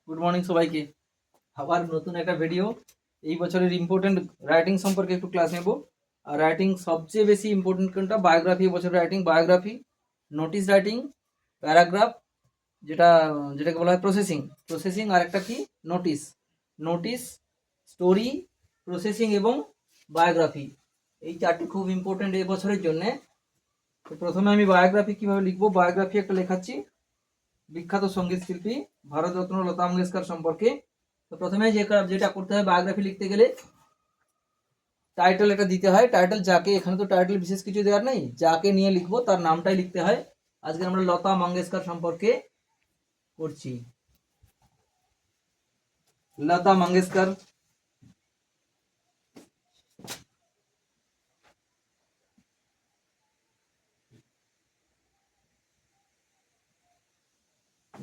Good morning সবাইকে। আবার নতুন একটা ভিডিও। এই বছরের ইম্পর্টেন্ট রাইটিং সম্পর্কে একটু ক্লাস নেব। আর রাইটিং সবচেয়ে বেশি ইম্পর্টেন্ট কোনটা? বায়োগ্রাফি। এবছর writing biography, notice writing, paragraph, যেটাকে বলা হয় প্রসেসিং আর একটা কি নোটিস। নোটিস, স্টোরি, প্রসেসিং এবং বায়োগ্রাফি, এই চারটি খুব ইম্পর্টেন্ট এই বছরের জন্যে। তো প্রথমে আমি বায়োগ্রাফি কীভাবে লিখবো, বায়োগ্রাফি একটা লেখাচ্ছি বিখ্যাত সঙ্গীত শিল্পী ভারতরত্ন লতা মঙ্গেশকর সম্পর্কে। তো প্রথমে যেটা করতে হয় বায়োগ্রাফি লিখতে গেলে, টাইটেল একটা দিতে হয়। টাইটেল যাকে, এখানে তো টাইটেল বিশেষ কিছু দেওয়ার নেই, যাকে নিয়ে লিখবো তার নামটাই লিখতে হয়। আজকে আমরা লতা মঙ্গেশকর সম্পর্কে করছি। লতা মঙ্গেশকর,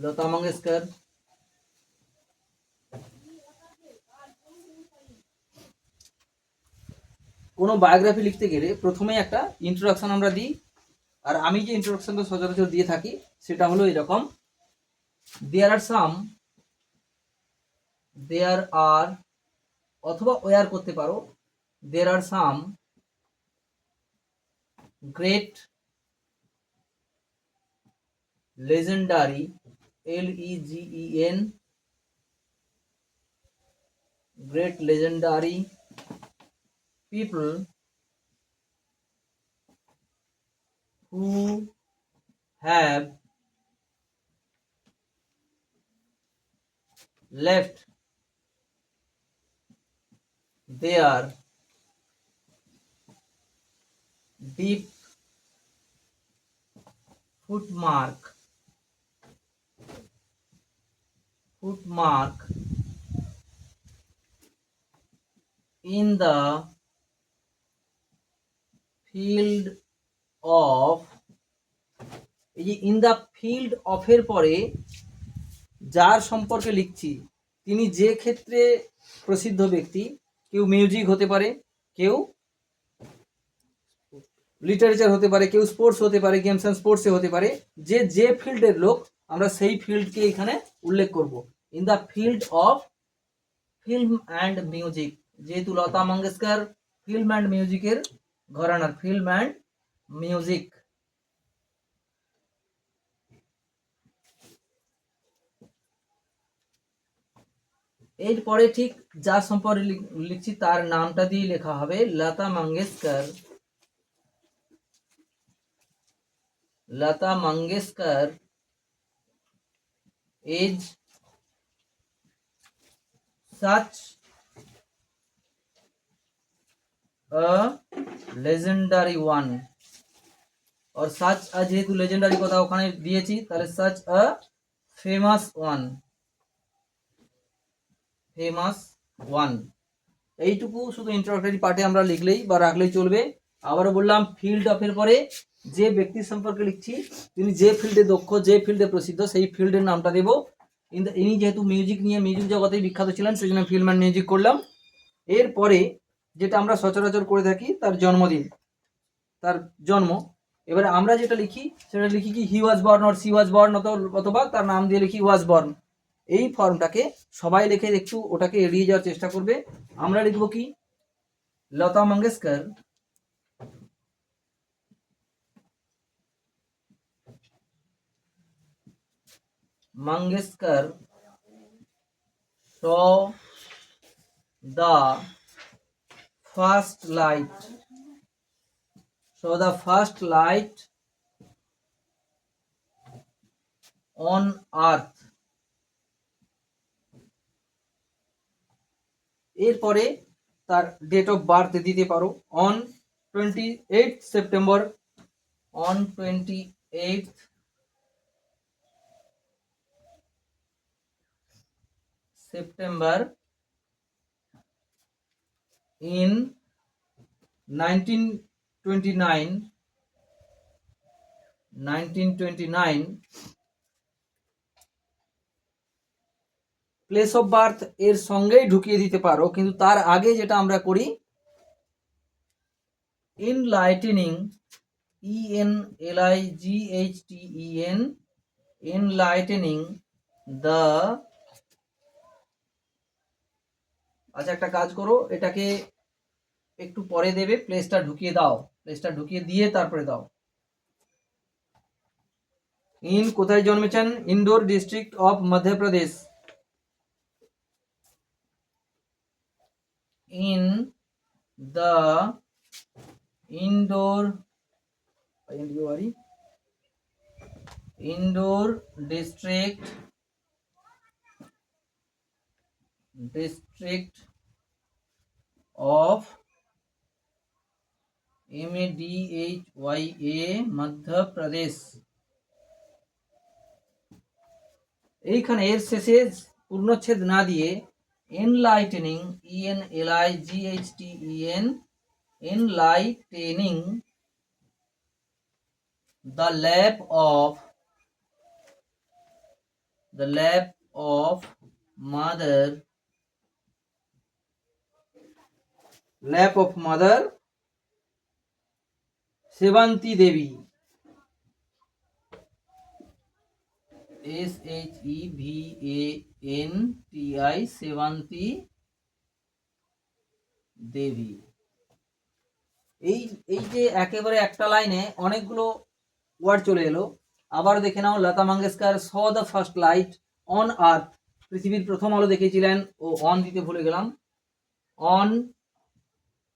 লতা মঙ্গেশকর। কোনো বায়োগ্রাফি লিখতে গেলে প্রথমে একটা ইন্ট্রোডাকশন আমরা দিই। আর আমি যে ইন্ট্রোডাকশনটা সচরাচর দিয়ে থাকি সেটা হলো এরকম: দেয়ার আর অথবা ওয়ার করতে পারো, there are some great legendary, LEGEN, great legendary people who have left their deep footmark in the field of, এই যে ইন দ্য ফিল্ড অফের পরে যার সম্পর্কে লিখছি তিনি যে ক্ষেত্রে প্রসিদ্ধ ব্যক্তি, কেউ মিউজিক হতে পারে, কেউ লিটারেচার হতে পারে, কেউ স্পোর্টস হতে পারে, গেমস অ্যান্ড স্পোর্টসে হতে পারে, যে ফিল্ডের লোক আমরা সেই ফিল্ডকে এখানে উল্লেখ করব। In the field of film and music, যেহেতু লতা মঙ্গেশকর ফিল্ম অ্যান্ড মিউজিকের ঘরানার, ফিল্ম অ্যান্ড মিউজিক। এরপরে ঠিক যার সম্পর্কে লিখছি তার নামটা দিয়ে লেখা হবে Lata Mangeshkar. Lata Mangeshkar is such a legendary one, और such a যেহেতু legendary কথা ওখানে দিয়েছি, তাহলে such a famous one। এইটুকু শুধু ইন্ট্রোডাক্টরি পার্টে আমরা লিখলেই বা রাখলেই চলবে। আবারও বললাম, ফিল্ড অফের পরে যে ব্যক্তির সম্পর্কে লিখছি তিনি যে ফিল্ডে দক্ষ, যে ফিল্ডে প্রসিদ্ধ, সেই ফিল্ডের নামটা দেব। ইনি যেহেতু মিউজিক জগতেই বিখ্যাত ছিলেন, সেই জন্য ফিল্ম অ্যান্ড মিউজিক করলাম। এরপরে যেটা আমরা সচরাচর করে থাকি, তার জন্মদিন, তার জন্ম। এবারে আমরা যেটা লিখি সেটা লিখি কি he was born, or she was born, অথবা তার নাম দিয়ে লিখি ওয়াজ বর্ন। এই ফর্মটাকে সবাই লিখে একটু ওটাকে এড়িয়ে যাওয়ার চেষ্টা করবে। আমরা লিখব কি Lata Mangeshkar saw the first light on earth। এরপরে তার ডেট অফ বার্থ দিতে পারো, on 28 September, on 28 September in 1929। Place of birth এর সঙ্গেই ঢুকিয়ে দিতে পারো, কিন্তু তার আগে যেটা আমরা করি, ইনলাইটেনিং, ENLIGHTEN, enlightening the আচ্ছা একটা কাজ করো, এটাকে একটু পরে দেবে, প্লেসটা ঢুকিয়ে দাও, প্লেসটা ঢুকিয়ে দিয়ে তারপরে দাও। ইন কোথায় জন্মেছেন? Indore district of Madhya Pradesh. In the Indore district of MADHYA Madhya Pradesh. এইখানে এর শেষে পূর্ণচ্ছেদ না দিয়ে enlightening, ENLIGHTEN, enlightening the lap of mother Sevanti Devi, SHEVANTI, Sevanti Devi. এই এই যে একেবারে একটা লাইনে অনেকগুলো ওয়ার্ড চলে এলো। আবার দেখে নাও, Lata Mangeshkar saw the first light on earth, পৃথিবীর প্রথম আলো দেখেছিলেন, ও অন দিতে ভুলে গেলাম,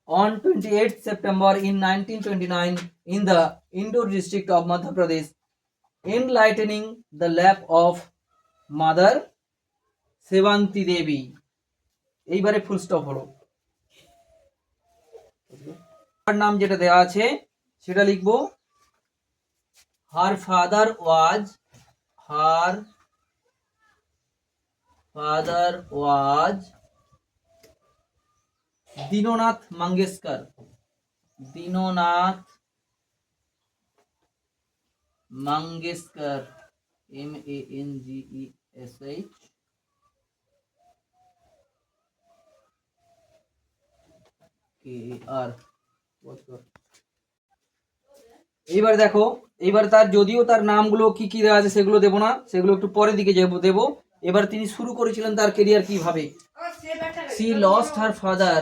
on 28th September in 1929 in the Indore district of Madhya Pradesh, enlightening the lap of Mother Sevanti দেবী। এইবারে ফুল স্টপ হলো। নাম যেটা দেওয়া আছে সেটা লিখবো, her father was Dinanath Mangeshkar, MANGESKR। এইবার দেখো, এইবার তার যদিও তার নামগুলো কি কি দেওয়া আছে সেগুলো দেবো না, সেগুলো একটু পরের দিকে দেবো। এবার তিনি শুরু করেছিলেন তার কেরিয়ার কিভাবে। she lost her father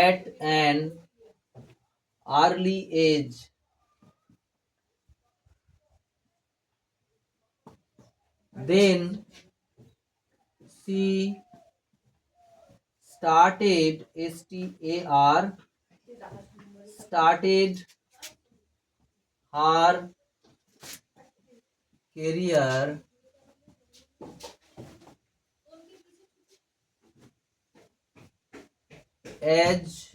at an early age. Then she started her career as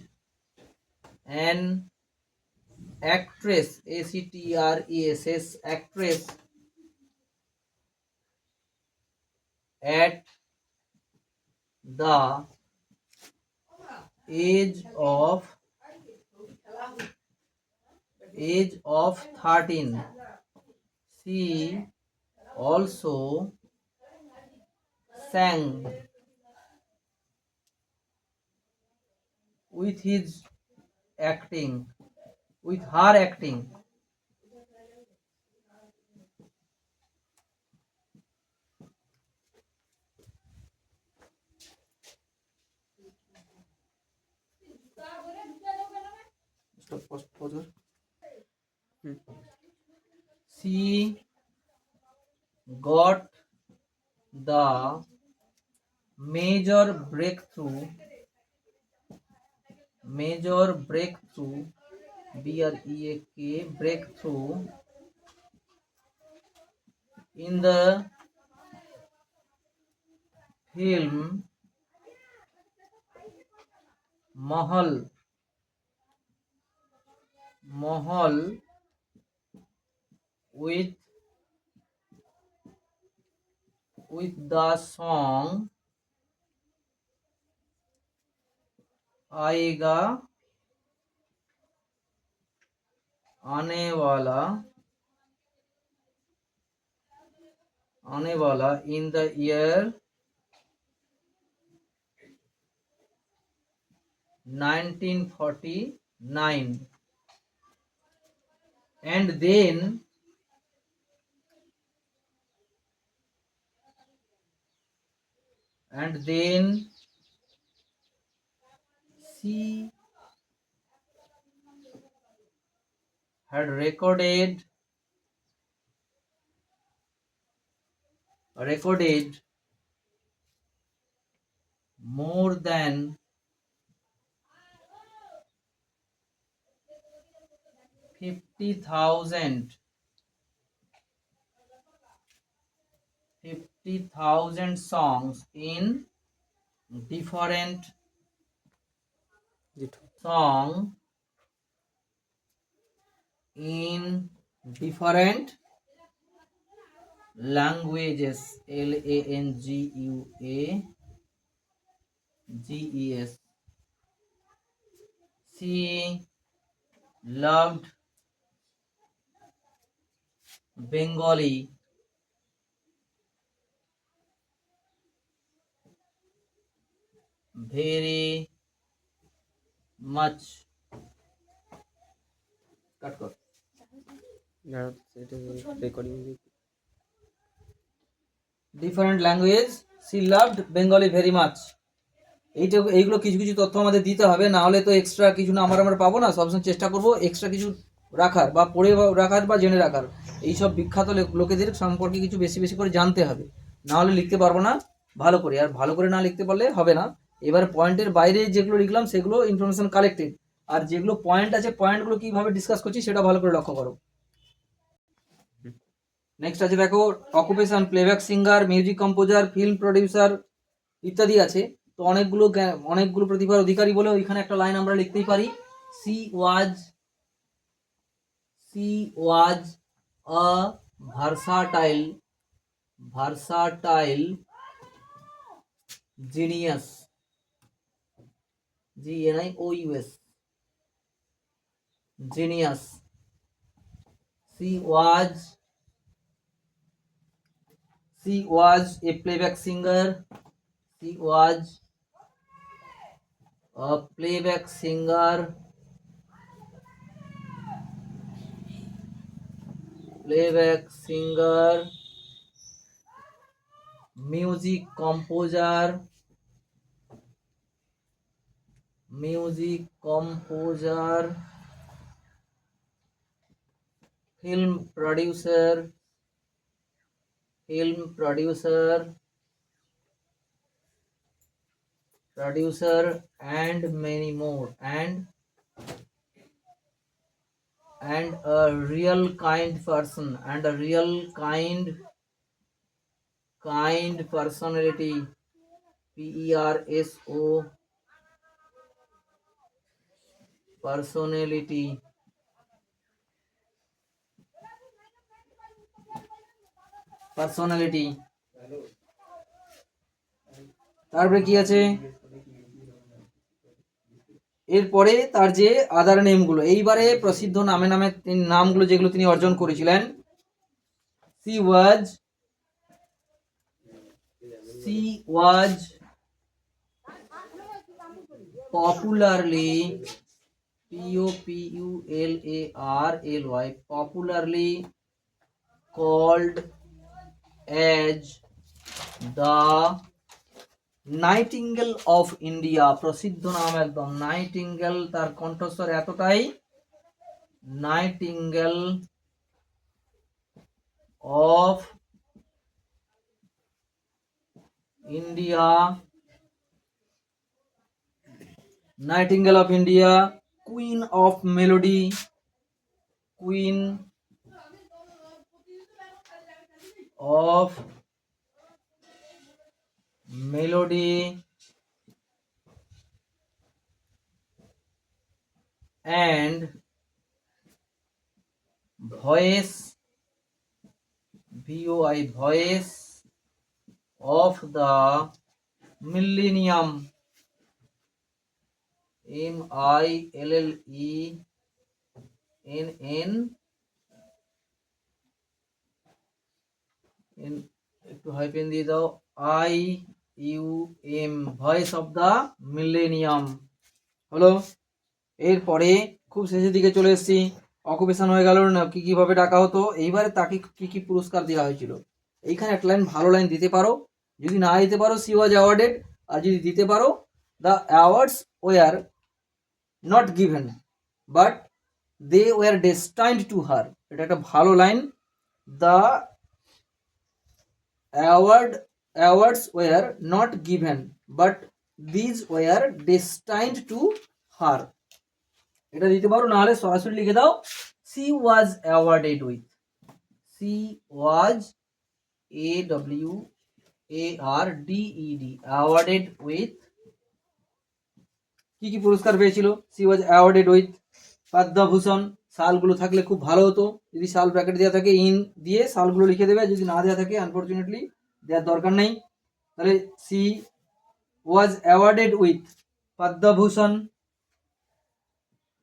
an actress, actress at the age of 13. She also sang with her acting. She got the major breakthrough breakthrough in the film Mahal with the song आएगा आने वाला in the year 1949, and then and then she had recorded more than 50,000 songs in different languages. languages. She loved Bengali very much. Cut kor. Different language. She loved Bengali very much. এইগুলো কিছু কিছু তথ্য আমাদের দিতে হবে, না হলে তো এক্সট্রা কিছু না আমরা পাবো না। সবসময় চেষ্টা করবো এক্সট্রা কিছু রাখার বা পড়ে রাখার বা জেনে রাখার। এইসব বিখ্যাত লোকেদের সম্পর্কে কিছু বেশি বেশি করে জানতে হবে, না হলে লিখতে পারবো না ভালো করে। আর ভালো করে না লিখতে পারলে হবে না। এবার পয়েন্টের বাইরে যেগুলো লিখলাম সেগুলো ইনফরমেশন কালেক্টেড, আর যেগুলো পয়েন্ট আছে পয়েন্টগুলো কিভাবে ডিসকাস করছি সেটা ভালো করে লক্ষ্য করো। নেক্সট আছে দেখো occupation, playback singer, music composer, film producer ইত্যাদি আছে। তো অনেকগুলো প্রতিভার অধিকারী বলে ওইখানে একটা লাইন আমরা লিখতেই পারি, she was a versatile genius, genius. She was a playback singer. She was a playback singer, music composer, film producer, and many more, and a real kind person, and a real kind personality, PERSO, personality. তারপরে কি আছে, এরপরে তার যে আদার নেমগুলো, এইবারে প্রসিদ্ধ নামগুলো যেগুলো তিনি অর্জন করেছিলেন। she was popularly, popularly called as the nightingale of India. প্রসিদ্ধ নাম একদম নাইটিঙ্গেল, তার কণ্ঠস্বর এতটাই, nightingale of India, queen of melody, and voice, voice of the millennium, MILLENN, একটু হাইফেন দিয়ে দাও, IUM, voice of the millennium হলো। এরপরে খুব শেষের দিকে চলে এসেছি, অকুপেশন হয়ে গেল, না কি কিভাবে ডাকা হতো। এইবারে তাকে কি কি পুরস্কার দেওয়া হয়েছিল। এইখানে একটা লাইন ভালো লাইন দিতে পারো, যদি না দিতে পারো সি ওয়াজ অ্যাওয়ার্ডেড, আর যদি দিতে পারো the awards were not given but they were destined to her. এটা একটা ভালো লাইন। The awards were not given but these were destined to her. এটা দিতে পারো, নাহলে সরাসরি লিখে দাও she was awarded with, she was AWARDED awarded with. কি কি পুরস্কার পেয়েছিল? She was awarded with Padma Bhushan. সালগুলো থাকলে খুব ভালো হতো, যদি সাল ব্র্যাকেট দেওয়া থাকে ইন দিয়ে সালগুলো লিখে দেবে, যদি না দেওয়া থাকে আনফর্চুনেটলি দেওয়ার দরকার নেই। তাহলে she was awarded with Padma Bhushan,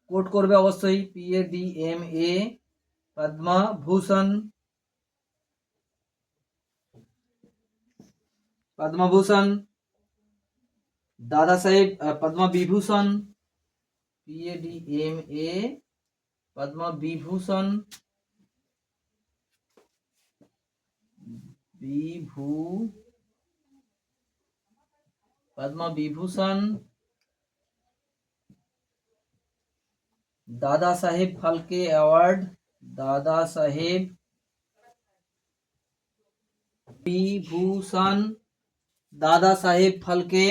quote করবে অবশ্যই PADMA পদ্মভূষণ, পদ্মভূষণ। দাদা সাহেব পদ্মবিভূষণ, PADMA পদ্মবিভূষণ, পদ্মবিভূষণ। দাদা সাহেব ফালকে অ্যাওয়ার্ড, দাদা সাহেব বিভূষণ, দাদা সাহেব ফালকে,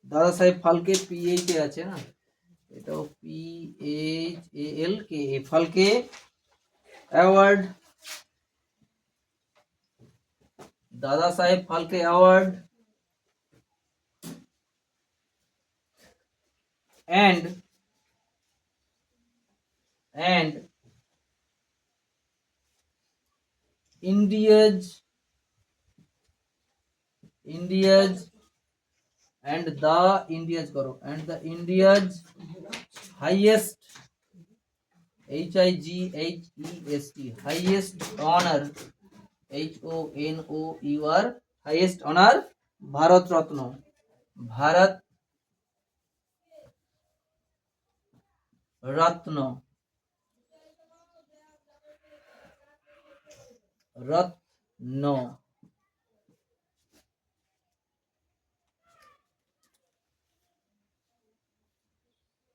দাদা সাহেব ফালকে PH আছে না, এটাও PHALK ফালকে অ্যাওয়ার্ড, দাদা সাহেব Phalke award. and India's and the India's করো, and the India's highest HIGHEST highest honor HONOUR highest honor Bharat Ratna, Bharat Ratna, রত্ন।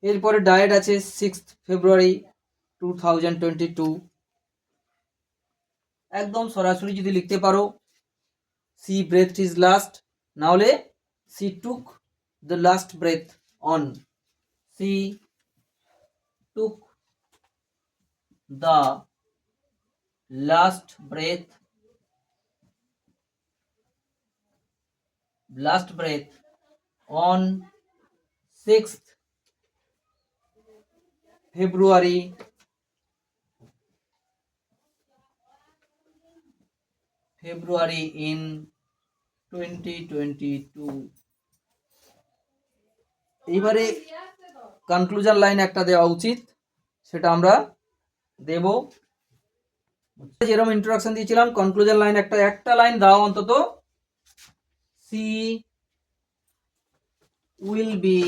এরপরে ডায়েট আছে 6 ফেব্রুয়ারি 2022। একদম সরাসরি যদি লিখতে পারো সি ব্রেথ ইজ লাস্ট, না হলে C took the last breadth on, C took the last breadth on 6th February 2022। এইবারে কনক্লুশন লাইন একটা দেওয়া উচিত, সেটা আমরা দেব। যেরকম ইন্ট্রোডাকশন দিয়েছিলাম, কনক্লুশন লাইন একটা লাইন দাও অন্তত। She will be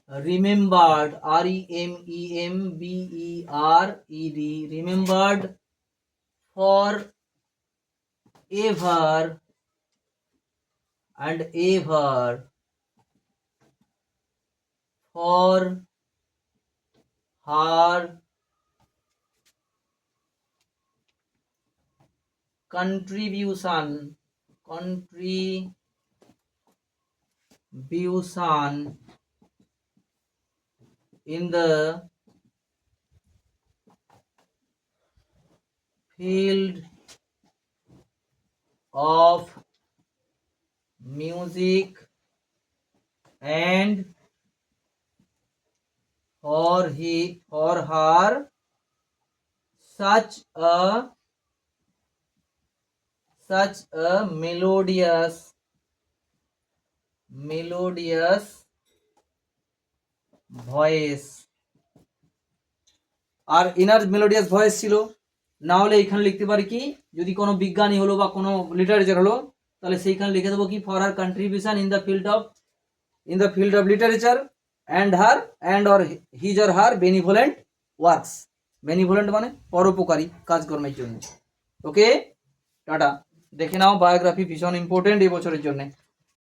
remembered, REMEMBERED, remembered for ever and ever, for her contribution in the field of music and for her such a melodious voice. আর ইনার মেলোডিয়াস ভয়েস ছিল, না হলে এখানে লিখতে পারি কি, যদি কোনো বিজ্ঞানী হলো বা কোনো লিটারেচার হলো, তাহলে সেইখানে লিখে দেবো কি, for her contribution in the field of literature and or his or her benevolent works। Benevolent মানে পরোপকারী কাজকর্মের জন্য। ওকে, টাটা। দেখে নাও, বায়োগ্রাফি ভীষণ ইম্পর্টেন্ট এই বছরের জন্য।